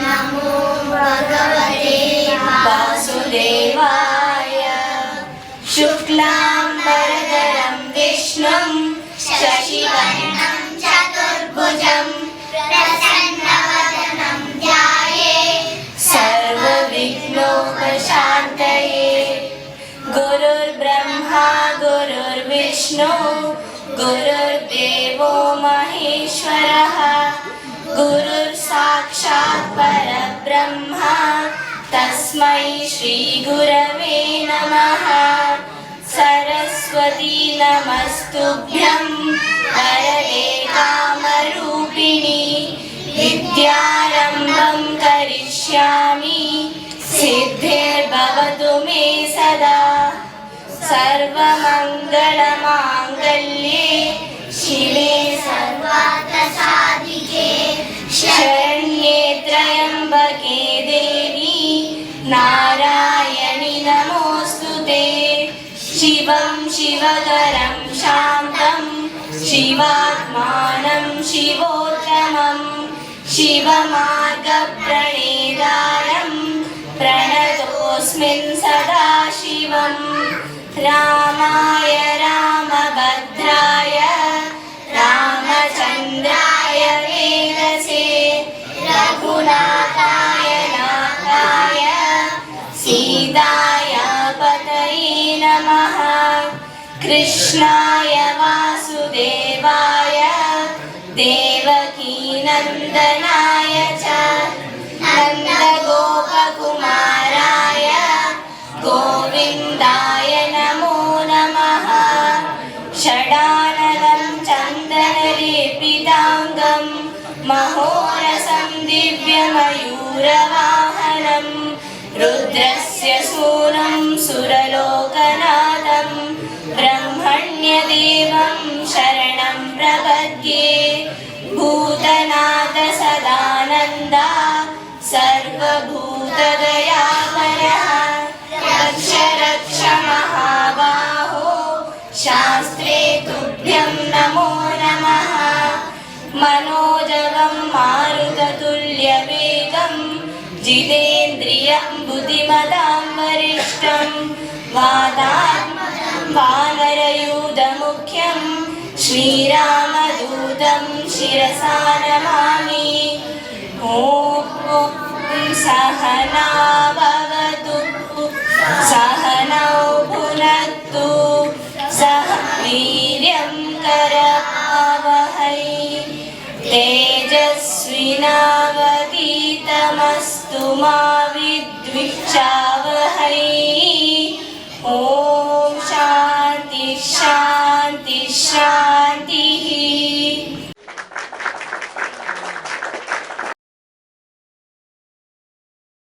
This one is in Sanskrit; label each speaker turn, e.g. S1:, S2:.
S1: नमो भगवते वासुदेवाय। शुक्लाम्बरधरं विष्णुं शशिवर्णं चतुर्भुजं प्रसन्नवदनं ध्यायेत् सर्वविघ्नोपशान्तये। गुरुर्ब्रह्मा गुरुर्विष्णु गुरुर्देवो महेश्वरः गुरुर्साक्षात् परब्रह्म तस्मै श्रीगुरवे नमः। सरस्वती नमस्तुभ्यं वरदे कामरूपिणि विद्यारम्भं करिष्यामि सिद्धिर्भवतु मे सदा। सर्वमङ्गलमाङ्गल्ये शिवे सर्वार्थसाधिके शरण्ये त्र्यम्बके देवी नारायणि नमोऽस्तुते। शिवं शिवकरं शान्तं शिवात्मानं शिवोत्तमं शिवमार्गप्रणेदारं प्रणतोऽस्मिन् सदा शिवं। रामाय रामभद्राय रामचन्द्राय वेदसे रघुनाथाय नाथाय सीताय पतये नमः। कृष्णाय वासुदेवाय देवकीनन्दनाय च नन्दगोपकुमाराय गोविन्दाय नमो नमः। षडाननं चन्दनलेपिताङ्गं महोरसं दिव्यमयूरवाहनं रुद्रस्य सूनं सुरलोकनाथं ब्रह्मण्यदेवं शरणं प्रपद्ये। भूतनाथ सदानन्दा सर्वभूतदयापरः रक्ष रक्ष महाबाहो शास्त्रे तुभ्यं नमो नमः। मनोजवं मारुततुल्यवेगं जितेन्द्रियं बुद्धिमतां वरिष्ठं वातात्मजं वानरयूथमुख्यं श्रीरामदूतं शिरसा नमामि। ॐ सहना भवतु सहनौ भुनक्तु सह वीर्यं करवावहै तेजस्विनावधीतमस्तु मा विद्विषावहै।